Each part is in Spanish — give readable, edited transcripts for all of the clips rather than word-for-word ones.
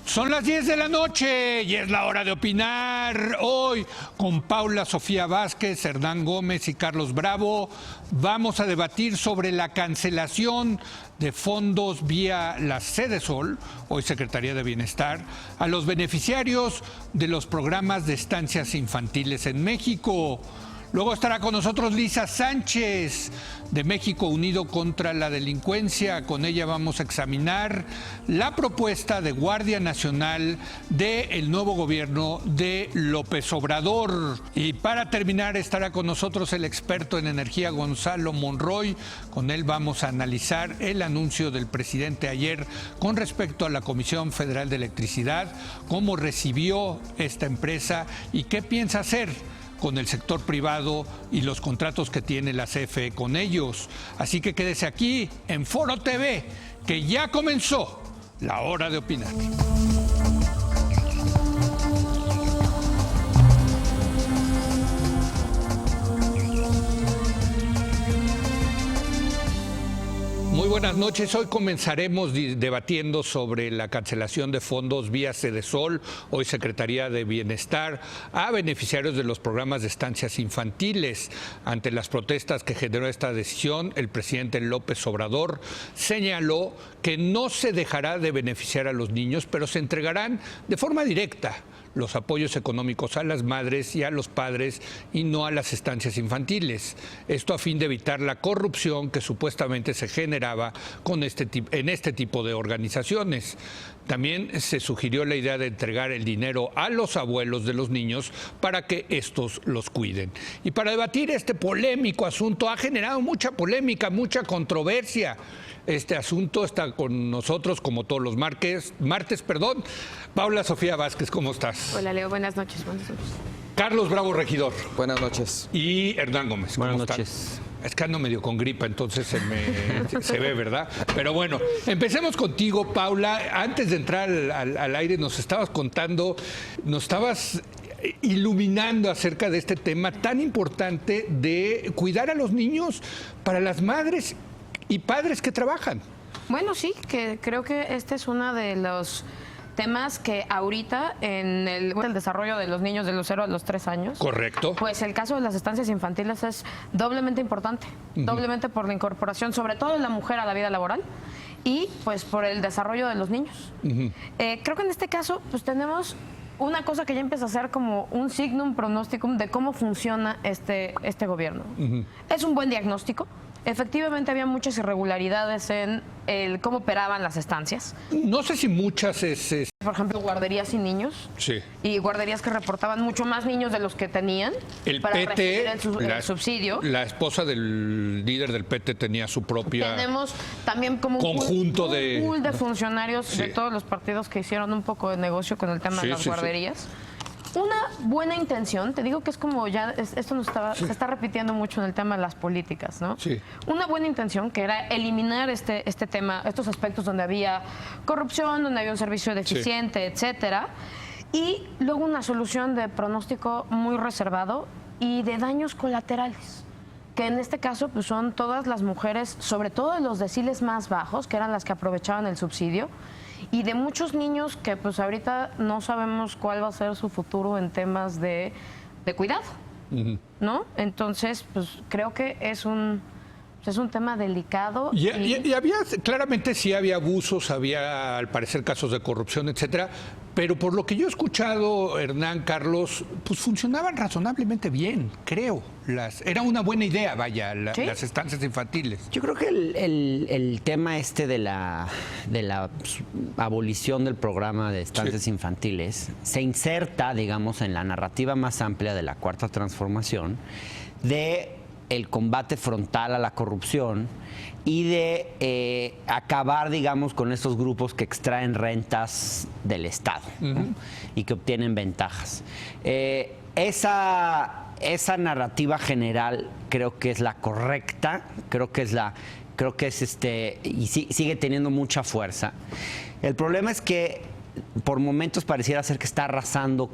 Son las 10 de la noche y es la hora de opinar. Hoy con Paula Sofía Vázquez, Hernán Gómez y Carlos Bravo vamos a debatir sobre la cancelación de fondos vía la Sedesol, hoy Secretaría de Bienestar, a los beneficiarios de los programas de estancias infantiles en México. Luego estará con nosotros Lisa Sánchez, de México Unido contra la Delincuencia. Con ella vamos a examinar la propuesta de Guardia Nacional del nuevo gobierno de López Obrador. Y para terminar estará con nosotros el experto en energía Gonzalo Monroy. Con él vamos a analizar el anuncio del presidente ayer con respecto a la Comisión Federal de Electricidad, cómo recibió esta empresa y qué piensa hacer con el sector privado y los contratos que tiene la CFE con ellos. Así que quédese aquí en Foro TV, que ya comenzó la hora de opinar. Muy buenas noches. Hoy comenzaremos debatiendo sobre la cancelación de fondos vía Sedesol, hoy Secretaría de Bienestar, a beneficiarios de los programas de estancias infantiles. Ante las protestas que generó esta decisión, el presidente López Obrador señaló que no se dejará de beneficiar a los niños, pero se entregarán de forma directa los apoyos económicos a las madres y a los padres y no a las estancias infantiles. Esto a fin de evitar la corrupción que supuestamente se generaba en este tipo de organizaciones. También se sugirió la idea de entregar el dinero a los abuelos de los niños para que estos los cuiden. Y para debatir este polémico asunto, ha generado mucha polémica, mucha controversia. Este asunto está con nosotros, como todos los martes, Paula Sofía Vázquez, ¿cómo estás? Hola, Leo, buenas noches. Carlos Bravo, regidor. Buenas noches. Y Hernán Gómez, ¿cómo Buenas están? noches. Es que ando medio con gripa, entonces se ve, ¿verdad? Pero bueno, empecemos contigo, Paula. Antes de entrar al aire nos estabas contando, nos estabas iluminando acerca de este tema tan importante de cuidar a los niños para las madres y padres que trabajan. Bueno, sí, que creo que este es uno de los temas que ahorita en el desarrollo de los niños de los 0 a los 3 años. Correcto. Pues el caso de las estancias infantiles es doblemente importante, doblemente por la incorporación, sobre todo de la mujer a la vida laboral y pues por el desarrollo de los niños. Creo que en este caso pues tenemos una cosa que ya empieza a ser como un signum pronosticum de cómo funciona este gobierno. Es un buen diagnóstico. Efectivamente había muchas irregularidades en cómo operaban las estancias. No sé si muchas es... Por ejemplo, guarderías sin niños. Sí. Y guarderías que reportaban mucho más niños de los que tenían para recibir el subsidio. La esposa del líder del PT tenía su propia... Tenemos también como conjunto un pool de funcionarios de todos los partidos que hicieron un poco de negocio con el tema de las guarderías. Una buena intención, te digo que es como ya, esto se está repitiendo mucho en el tema de las políticas, ¿no? Sí. Una buena intención que era eliminar este tema, estos aspectos donde había corrupción, donde había un servicio deficiente, etcétera, y luego una solución de pronóstico muy reservado y de daños colaterales, que en este caso pues son todas las mujeres, sobre todo de los deciles más bajos, que eran las que aprovechaban el subsidio, y de muchos niños que pues ahorita no sabemos cuál va a ser su futuro en temas de cuidado, ¿no? Entonces, pues creo que es un tema delicado. Y había, claramente sí había abusos, había al parecer casos de corrupción, etcétera, pero por lo que yo he escuchado, Hernán, Carlos, pues funcionaban razonablemente bien, creo. Era una buena idea, vaya, las estancias infantiles. Yo creo que el tema de la abolición del programa de estancias infantiles se inserta, digamos, en la narrativa más amplia de la Cuarta Transformación de el combate frontal a la corrupción y de acabar, digamos, con estos grupos que extraen rentas del Estado, ¿no? Y que obtienen ventajas. Esa narrativa general creo que es la correcta, creo que es y sigue teniendo mucha fuerza. El problema es que por momentos pareciera ser que está arrasando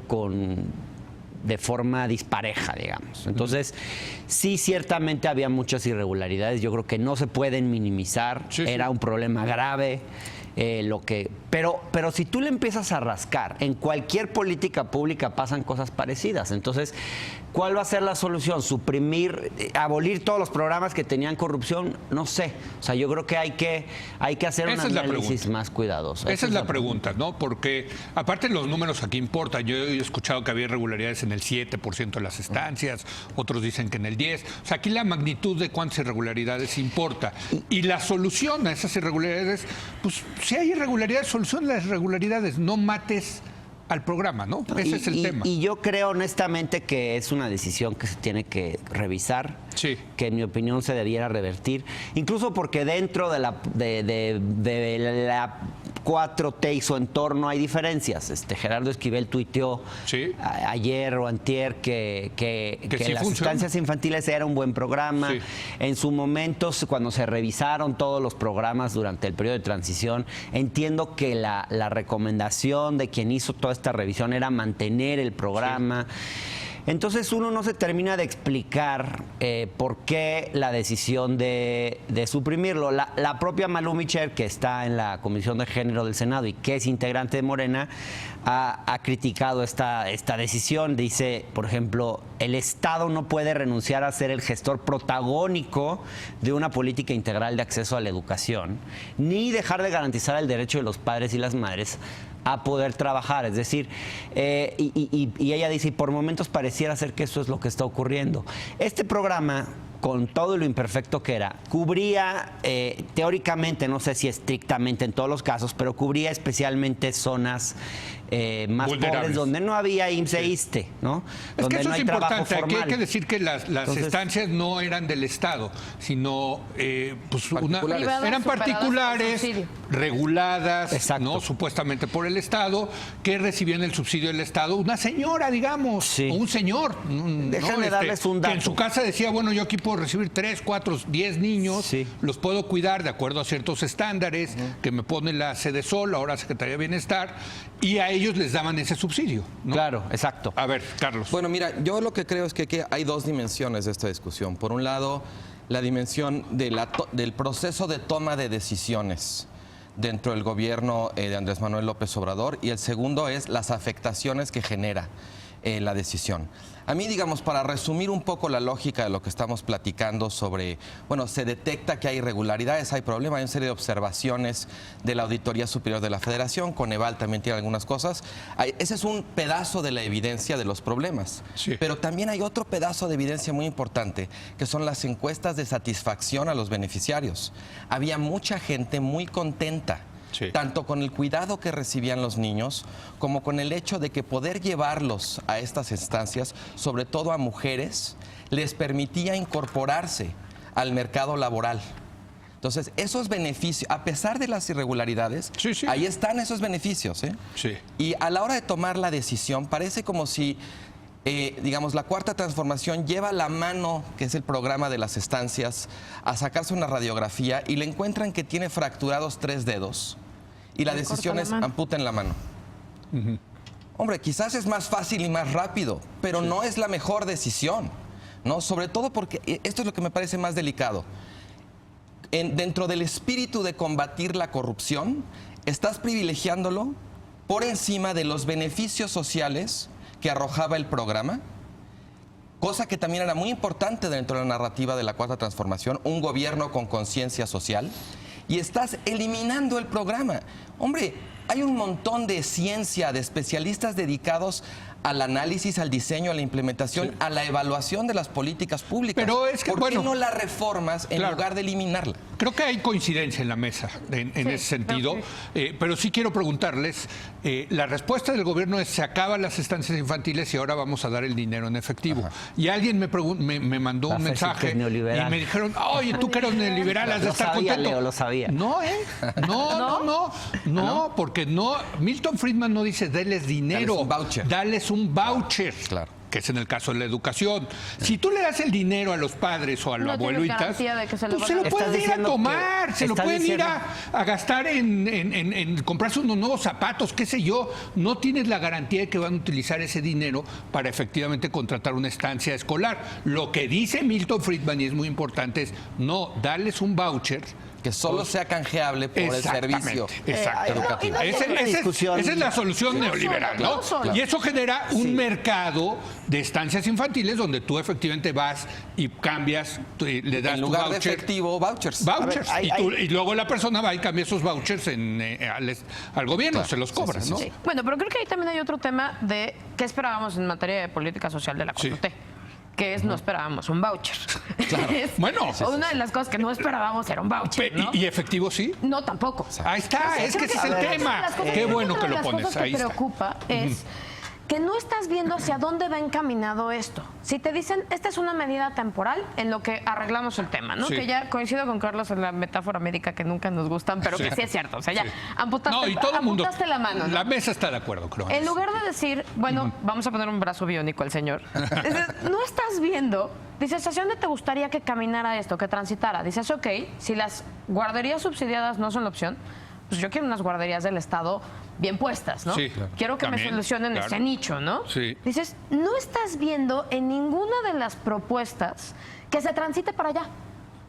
de forma dispareja, digamos. Entonces, sí, ciertamente había muchas irregularidades. Yo creo que no se pueden minimizar. Era un problema grave. lo que... Pero si tú le empiezas a rascar, en cualquier política pública pasan cosas parecidas. Entonces, ¿cuál va a ser la solución? ¿Suprimir, abolir todos los programas que tenían corrupción? No sé. O sea, yo creo que hay que hacer un análisis más cuidadoso. Esa es la pregunta, ¿no? Porque aparte los números aquí importan. Yo he escuchado que había irregularidades en el 7% de las estancias, otros dicen que en el 10%. O sea, aquí la magnitud de cuántas irregularidades importa. Y la solución a esas irregularidades, pues si hay irregularidades, solución las irregularidades, no mates al programa, ¿no? Ese es el tema. Y yo creo honestamente que es una decisión que se tiene que revisar, sí, que en mi opinión se debiera revertir, incluso porque dentro de la 4T y su entorno hay diferencias. Gerardo Esquivel tuiteó ayer o antier que sí las estancias infantiles era un buen programa. Sí. En su momento, cuando se revisaron todos los programas durante el periodo de transición, entiendo que la recomendación de quien hizo toda esta revisión era mantener el programa. Sí. Entonces uno no se termina de explicar por qué la decisión de suprimirlo. La propia Malú Micher, que está en la Comisión de Género del Senado y que es integrante de Morena, ha criticado esta decisión. Dice, por ejemplo, el Estado no puede renunciar a ser el gestor protagónico de una política integral de acceso a la educación, ni dejar de garantizar el derecho de los padres y las madres a poder trabajar. Es decir, y ella dice, y por momentos pareciera ser que eso es lo que está ocurriendo. Este programa, con todo lo imperfecto que era, cubría teóricamente, no sé si estrictamente en todos los casos, pero cubría especialmente zonas más pobres, donde no había IMSS e ISSSTE, ¿no? Es donde que eso no hay es trabajo importante. formal. Aquí hay que decir que las estancias no eran del Estado, sino pues eran particulares, reguladas, ¿no? Supuestamente por el Estado, que recibían el subsidio del Estado. Una señora, digamos, sí, o un señor. Déjenme darles un dato. Que en su casa decía, bueno, yo aquí puedo recibir 3, 4, 10 niños, sí, los puedo cuidar de acuerdo a ciertos estándares que me pone la Sedesol, ahora Secretaría de Bienestar, y a ellos les daban ese subsidio, ¿no? Claro, exacto. A ver, Carlos. Bueno, mira, yo lo que creo es que hay dos dimensiones de esta discusión. Por un lado, la dimensión del proceso de toma de decisiones dentro del gobierno de Andrés Manuel López Obrador, y el segundo es las afectaciones que genera la decisión. A mí, digamos, para resumir un poco la lógica de lo que estamos platicando sobre, bueno, se detecta que hay irregularidades, hay problemas, hay una serie de observaciones de la Auditoría Superior de la Federación, Coneval también tiene algunas cosas. Ese es un pedazo de la evidencia de los problemas. Sí. Pero también hay otro pedazo de evidencia muy importante, que son las encuestas de satisfacción a los beneficiarios. Había mucha gente muy contenta, sí, tanto con el cuidado que recibían los niños, como con el hecho de que poder llevarlos a estas instancias, sobre todo a mujeres, les permitía incorporarse al mercado laboral. Entonces, esos beneficios, a pesar de las irregularidades, sí, sí, ahí están esos beneficios, ¿eh? Sí. Y a la hora de tomar la decisión, parece como si digamos, la Cuarta Transformación lleva la mano, que es el programa de las estancias, a sacarse una radiografía y le encuentran que tiene fracturados 3 dedos y la decisión es amputen la mano. Hombre, quizás es más fácil y más rápido, pero sí, no es la mejor decisión, ¿no? Sobre todo porque esto es lo que me parece más delicado. Dentro del espíritu de combatir la corrupción, estás privilegiándolo por encima de los beneficios sociales que arrojaba el programa, cosa que también era muy importante dentro de la narrativa de la Cuarta Transformación, un gobierno con conciencia social, y estás eliminando el programa. Hombre, hay un montón de ciencia, de especialistas dedicados al análisis, al diseño, a la implementación, sí, a la evaluación de las políticas públicas. Pero es que, ¿por qué no la reformas en lugar de eliminarla? Creo que hay coincidencia en la mesa en sí, ese sentido, pero sí quiero preguntarles, la respuesta del gobierno es se acaban las estancias infantiles y ahora vamos a dar el dinero en efectivo. Ajá. Y alguien me mandó un mensaje y me dijeron, oye, tú que eres neoliberal, has de estar contento. Leo, lo sabía. No, no, porque no, Milton Friedman no dice denles dinero, dales un voucher. Claro. Que es en el caso de la educación. Si tú le das el dinero a los padres o a los abuelitas, pues se lo pueden ir a tomar, se lo pueden ir a gastar en comprarse unos nuevos zapatos, qué sé yo. No tienes la garantía de que van a utilizar ese dinero para efectivamente contratar una estancia escolar. Lo que dice Milton Friedman, y es muy importante, es no, darles un voucher que solo sea canjeable por el servicio educativo. Esa es la solución neoliberal, ¿no? Y eso genera un mercado de estancias infantiles donde tú efectivamente vas y cambias, le das En lugar tu de voucher, efectivo, vouchers. vouchers. Y luego la persona va y cambia esos vouchers al gobierno, se los cobra, ¿no? Sí. Bueno, pero creo que ahí también hay otro tema de qué esperábamos en materia de política social de la 4T. Que es, no esperábamos un voucher. Claro. Bueno. Una de las cosas que no esperábamos era un voucher, ¿no? ¿Y efectivo sí? No, tampoco. Ahí está, es que ese es el tema. Qué bueno que lo pones, ahí está. Lo que preocupa es que no estás viendo hacia dónde va encaminado esto. Si te dicen, esta es una medida temporal en lo que arreglamos el tema, ¿no? Sí. Que ya coincido con Carlos en la metáfora médica que nunca nos gustan, pero que sí es cierto. O sea, ya amputaste, y todo el mundo, la mano, ¿no? La mesa está de acuerdo, creo. En lugar de decir, bueno, vamos a poner un brazo biónico al señor, dices, no estás viendo, dices, ¿hacia dónde te gustaría que caminara esto, que transitara? Dices, ok, si las guarderías subsidiadas no son la opción, pues yo quiero unas guarderías del Estado bien puestas, ¿no? Sí, claro. Quiero que También, me solucionen ese nicho, ¿no? Sí. Dices, no estás viendo en ninguna de las propuestas que se transite para allá.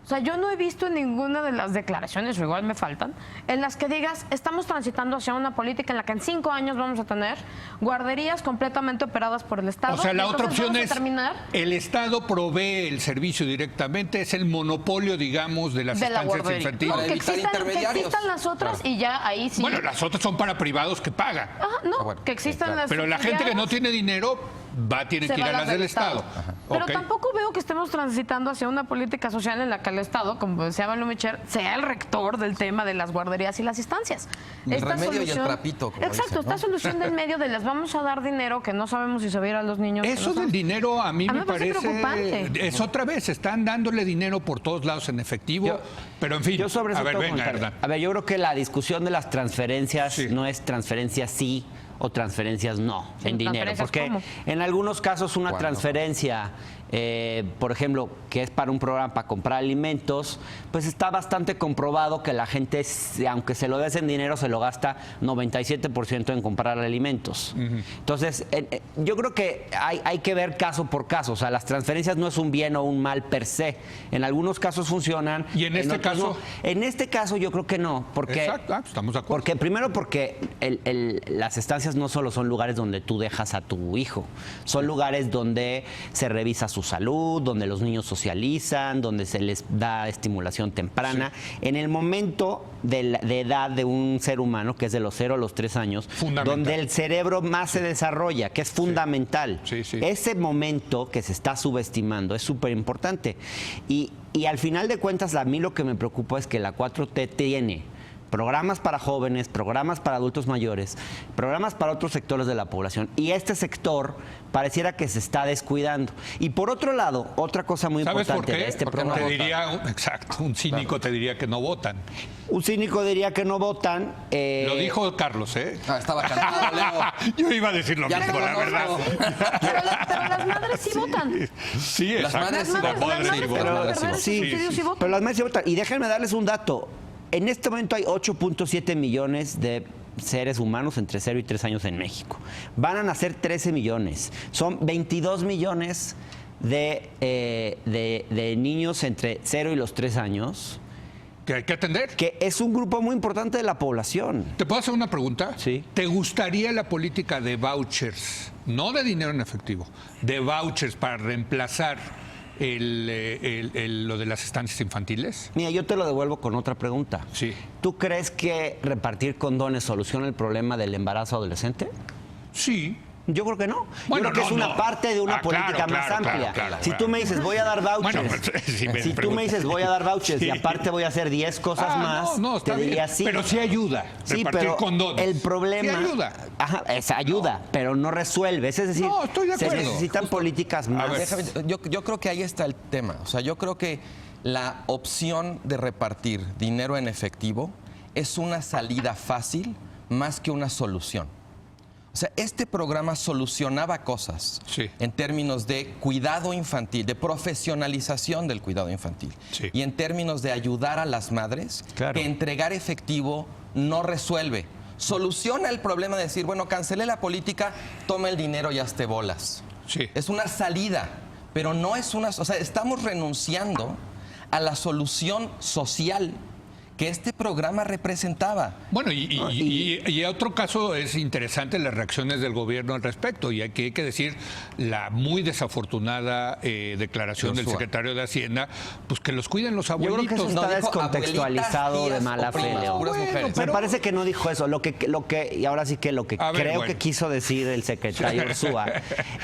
O sea, yo no he visto ninguna de las declaraciones, o igual me faltan, en las que digas, estamos transitando hacia una política en la que en 5 años vamos a tener guarderías completamente operadas por el Estado. O sea, la otra opción vamos a es, terminar el Estado provee el servicio directamente, es el monopolio, digamos, de las de la estancias guardería. infantiles. Para Que evitar existan intermediarios. las otras y ya ahí sí. Bueno, las otras son para privados que pagan. No, bueno, que existan las Pero la gente que no subsidiadas. tiene dinero tiene Se que ir va a las del Estado. Pero Ok. tampoco veo que estemos transitando hacia una política social en la que el Estado, como decía Malu Michel, sea el rector del tema de las guarderías y las instancias. El remedio y el trapito, como Exacto, dicen, ¿no? esta solución del medio de les vamos a dar dinero que no sabemos si se va a ir a los niños. que Eso no del sabemos. dinero a mí me parece parece preocupante. es otra vez, están dándole dinero por todos lados en efectivo, pero en fin. Yo sobre eso a ver, tengo venga, comentario. Hernán. A ver, yo creo que la discusión de las transferencias Sí. no es transferencias sí o transferencias no en dinero. transferencias, Porque ¿cómo? en algunos casos una ¿Cuándo? transferencia, por ejemplo, que es para un programa para comprar alimentos, pues está bastante comprobado que la gente, aunque se lo des en dinero, se lo gasta 97% en comprar alimentos. Entonces, yo creo que hay que ver caso por caso. O sea, las transferencias no es un bien o un mal per se. En algunos casos funcionan. ¿Y en este otros caso? no. En este caso yo creo que no. Porque, Exacto, estamos de acuerdo. primero porque las estancias no solo son lugares donde tú dejas a tu hijo, son lugares donde se revisa su salud, donde los niños socializan, donde se les da estimulación temprana. En el momento de edad de un ser humano, que es de los 0 a los 3 años, Fundamental. donde el cerebro más se desarrolla, que es fundamental. Sí, sí. Ese momento que se está subestimando es súper importante. Y al final de cuentas, a mí lo que me preocupa es que la 4T tiene programas para jóvenes, programas para adultos mayores, programas para otros sectores de la población. Y este sector pareciera que se está descuidando. Y por otro lado, otra cosa muy ¿Sabes importante por qué? de este Porque no programa. Te diría, exacto, un cínico te diría que no votan. Un cínico diría que no votan. Lo dijo Carlos, ¿eh? Estaba cantado, Leo. Yo iba a decir lo Ya mismo, te la conozco. verdad. Pero las madres sí votan. Sí, Las exacto. madres sí Las votan. madres sí Las votan. madres sí votan. subsidios sí votan. Pero las madres sí votan. Y déjenme darles un dato. En este momento hay 8.7 millones de seres humanos entre 0 y 3 años en México. Van a nacer 13 millones. Son 22 millones de niños entre 0 y los 3 años, Que hay que atender. que es un grupo muy importante de la población. ¿Te puedo hacer una pregunta? Sí. ¿Te gustaría la política de vouchers, no de dinero en efectivo, de vouchers para reemplazar lo de las estancias infantiles? Mira, yo te lo devuelvo con otra pregunta. Sí. ¿Tú crees que repartir condones soluciona el problema del embarazo adolescente? Sí. Yo creo que no. Bueno, Yo creo que no, es una no. parte de una Ah, política claro, más claro, amplia. claro, Si claro. tú me dices, voy a dar vouchers. Bueno, pues, sí, me si tú pregunto. me dices, voy a dar vouchers Sí. y aparte voy a hacer 10 cosas más, no, está te bien. diría sí. Pero sí ayuda. Sí, repartir pero condones. el problema... Sí ayuda. Ajá, es ayuda, pero no resuelve. Es decir, No, estoy de se acuerdo. necesitan políticas más. ver. Yo creo que ahí está el tema. O sea, yo creo que la opción de repartir dinero en efectivo es una salida fácil más que una solución. O sea, este programa solucionaba cosas Sí. en términos de cuidado infantil, de profesionalización del cuidado infantil. Sí. Y en términos de ayudar a las madres, Claro. que entregar efectivo no resuelve. Soluciona el problema de decir, bueno, cancelé la política, toma el dinero y hazte bolas. Sí. Es una salida, pero no es una... O sea, estamos renunciando a la solución social que este programa representaba. Bueno, y otro caso es interesante las reacciones del gobierno al respecto, y aquí hay que decir la muy desafortunada declaración del secretario de Hacienda, pues que los cuiden los abuelitos. Yo creo que eso está descontextualizado de mala fe, Leo. Me parece que no dijo eso. Y ahora sí que lo que creo que quiso decir el secretario Ursúa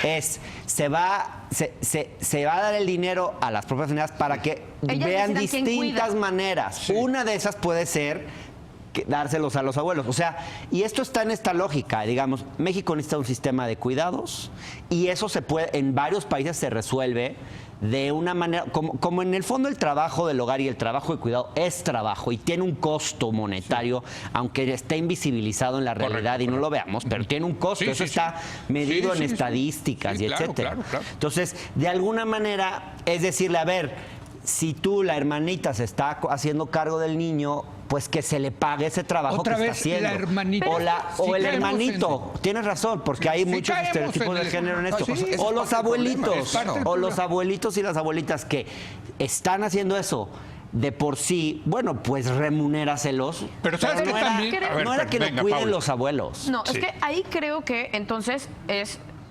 es se va a dar el dinero a las propias familias para que vean distintas maneras. Sí. Una de esas puede ser dárselos a los abuelos. O sea, y esto está en esta lógica, digamos, México necesita un sistema de cuidados y eso se puede, en varios países se resuelve de una manera, como en el fondo el trabajo del hogar y el trabajo de cuidado es trabajo y tiene un costo monetario, aunque esté invisibilizado en la realidad y no lo veamos, pero tiene un costo, eso está medido en estadísticas y etcétera. Claro. Entonces, de alguna manera, es decirle, a ver, si tú, la hermanita, se está haciendo cargo del niño, pues que se le pague ese trabajo que está haciendo. La hermanita. O el hermanito. Tienes razón, porque hay muchos estereotipos de género en esto. O los abuelitos. O los abuelitos y las abuelitas que están haciendo eso de por sí, bueno, pues remunéraselos. Pero sabes que también... No era que lo cuiden los abuelos. No, es que ahí creo que entonces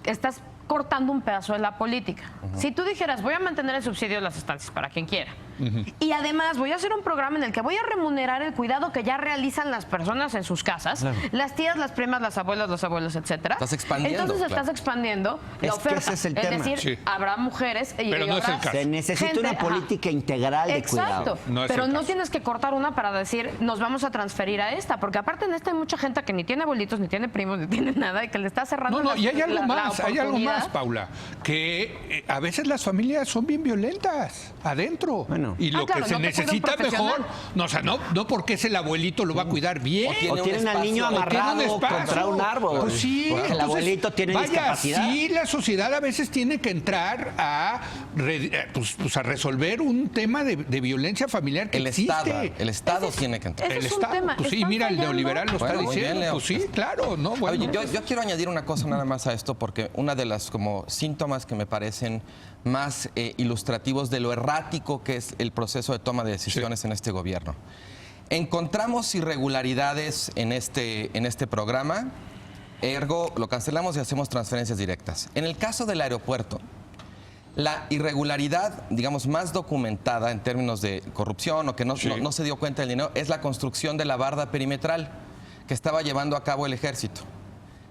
estás cortando un pedazo de la política. Si tú dijeras, voy a mantener el subsidio de las estancias para quien quiera, y además voy a hacer un programa en el que voy a remunerar el cuidado que ya realizan las personas en sus casas, las tías, las primas, las abuelas, los abuelos, etcétera. Estás expandiendo. Entonces estás expandiendo la oferta. Ese es el tema. decir, habrá mujeres y pero no es el caso. Se necesita una política integral de cuidado. Exacto. Pero no tienes que cortar una para decir, nos vamos a transferir a esta, porque aparte en esta hay mucha gente que ni tiene abuelitos, ni tiene primos, ni tiene nada, y que le está cerrando y hay algo más, Paula, que a veces las familias son bien violentas adentro. Bueno. Y lo que se necesita mejor, no porque es el abuelito lo va a cuidar bien. O tienen al niño amarrado contra un árbol. Pues sí, porque el abuelito tiene discapacidad. Sí, la sociedad a veces tiene que entrar a resolver un tema de violencia familiar que existe. El Estado tiene que entrar. El Estado. Pues sí, mira, el neoliberal lo está diciendo. Bien, pues sí, claro. No, bueno. Oye, yo quiero añadir una cosa nada más a esto, porque una de las como síntomas que me parecen más ilustrativos de lo errático que es el proceso de toma de decisiones en este gobierno. Encontramos irregularidades en este programa, ergo lo cancelamos y hacemos transferencias directas. En el caso del aeropuerto, la irregularidad, digamos, más documentada en términos de corrupción o que no se dio cuenta del dinero es la construcción de la barda perimetral que estaba llevando a cabo el ejército.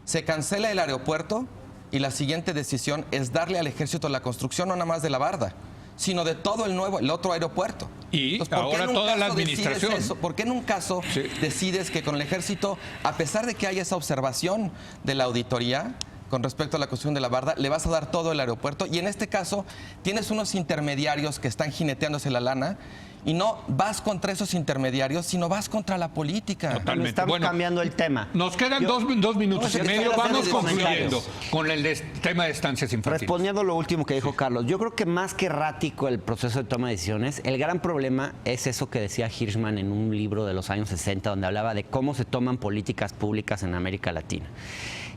Se cancela el aeropuerto y la siguiente decisión es darle al ejército la construcción no nada más de la barda, sino de todo el otro aeropuerto. Y entonces, ahora toda la administración. ¿Por qué en un caso decides que con el ejército, a pesar de que haya esa observación de la auditoría con respecto a la construcción de la barda, le vas a dar todo el aeropuerto? Y en este caso tienes unos intermediarios que están jineteándose la lana y no vas contra esos intermediarios, sino vas contra la política. Totalmente. Estamos cambiando el tema. Nos quedan dos minutos y medio. Vamos concluyendo con el tema de estancias infantiles. Respondiendo a lo último que dijo Carlos, yo creo que más que errático el proceso de toma de decisiones, el gran problema es eso que decía Hirschman en un libro de los años 60, donde hablaba de cómo se toman políticas públicas en América Latina.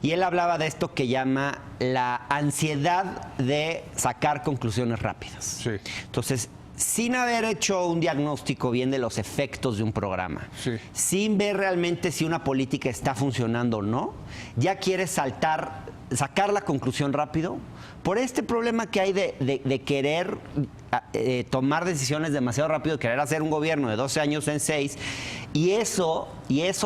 Y él hablaba de esto que llama la ansiedad de sacar conclusiones rápidas. Sí. Entonces, sin haber hecho un diagnóstico bien de los efectos de un programa, sin ver realmente si una política está funcionando o no, ya quieres sacar la conclusión rápido por este problema que hay de querer tomar decisiones demasiado rápido, querer hacer un gobierno de 12 años en 6, y eso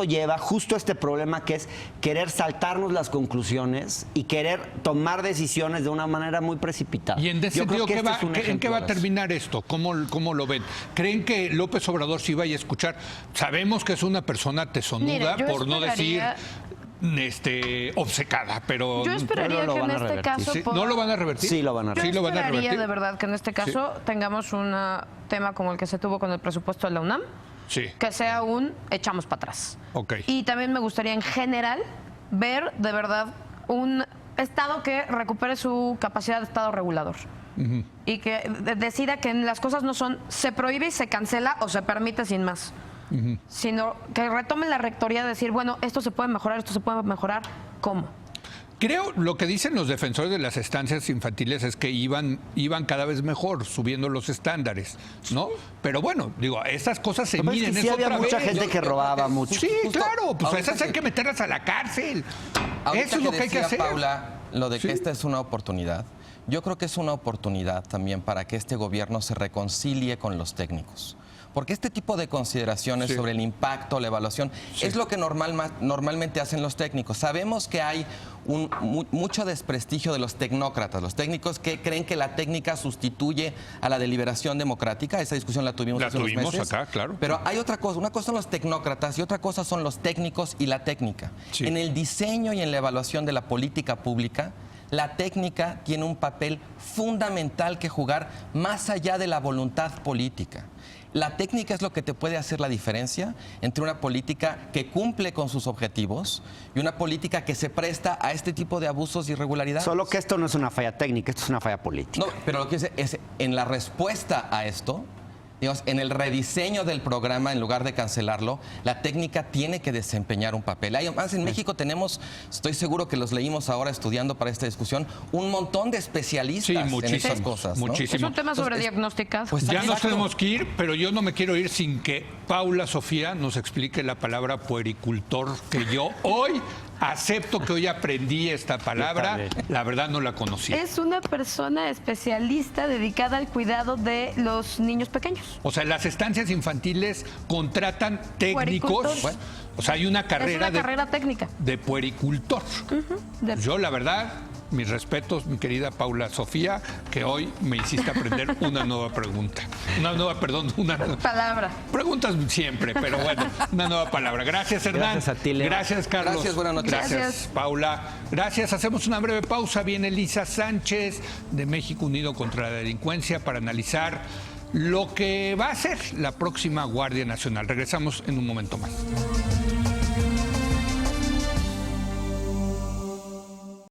lleva justo a este problema que es querer saltarnos las conclusiones y querer tomar decisiones de una manera muy precipitada. Y en ese sentido, ¿en qué va a terminar esto? ¿Cómo lo ven? ¿Creen que López Obrador sí vaya a escuchar? Sabemos que es una persona tesonuda, por no decir obcecada, pero yo esperaría que en este caso ¿no lo van a revertir? Sí lo van a revertir. Yo esperaría de verdad que en este caso tengamos un tema como el que se tuvo con el presupuesto de la UNAM, que sea echamos para atrás. Y también me gustaría en general ver de verdad un Estado que recupere su capacidad de Estado regulador. Y que decida que las cosas no son se prohíbe y se cancela o se permite sin más. Sino que retomen la rectoría de decir, bueno, esto se puede mejorar, ¿cómo? Creo, lo que dicen los defensores de las estancias infantiles es que iban cada vez mejor, subiendo los estándares, ¿no? Pero bueno, digo, esas cosas se Pero es miden, que es sí había otra mucha vez. gente que robaba mucho. Sí, Justo claro, pues ahorita esas hay que- que meterlas a la cárcel. Ahorita Eso es lo que hay que decía hacer. Paula, lo de que Sí. esta es una oportunidad. Yo creo que es una oportunidad también para que este gobierno se reconcilie con los técnicos. Porque este tipo de consideraciones Sí. sobre el impacto, la evaluación, es lo que normalmente hacen los técnicos. Sabemos que hay mucho desprestigio de los tecnócratas, los técnicos que creen que la técnica sustituye a la deliberación democrática. Esa discusión la tuvimos hace unos meses. acá, claro. Pero hay otra cosa. Una cosa son los tecnócratas y otra cosa son los técnicos y la técnica. Sí. En el diseño y en la evaluación de la política pública, la técnica tiene un papel fundamental que jugar más allá de la voluntad política. La técnica es lo que te puede hacer la diferencia entre una política que cumple con sus objetivos y una política que se presta a este tipo de abusos y irregularidades. Solo que esto no es una falla técnica, esto es una falla política. No, pero lo que dice es, en la respuesta a esto, digamos, en el rediseño del programa, en lugar de cancelarlo, la técnica tiene que desempeñar un papel. Además, en México tenemos, estoy seguro que los leímos ahora estudiando para esta discusión, un montón de especialistas Sí, en esas muchísimos, cosas, ¿no? muchísimos. Es un tema sobre Entonces, diagnósticas. pues, Ya nos exacto. tenemos que ir, pero yo no me quiero ir sin que Paula Sofía nos explique la palabra puericultor, que yo hoy acepto que hoy aprendí esta palabra. también. La verdad no la conocía. Es una persona especialista dedicada al cuidado de los niños pequeños. O sea, las estancias infantiles contratan técnicos. Puericultor. O sea, hay una Es carrera, una carrera técnica. de puericultor. De- Yo, la verdad, mis respetos, mi querida Paula Sofía, que hoy me hiciste aprender una nueva pregunta. Una nueva Palabra. preguntas siempre, pero bueno, una nueva palabra. Gracias, Hernán. Gracias a ti, Leo. Gracias, Carlos. Gracias, buenas noches. Gracias, Gracias. Paula. Gracias. Hacemos una breve pausa. Viene Elisa Sánchez de México Unido contra la Delincuencia para analizar lo que va a ser la próxima Guardia Nacional. Regresamos en un momento más.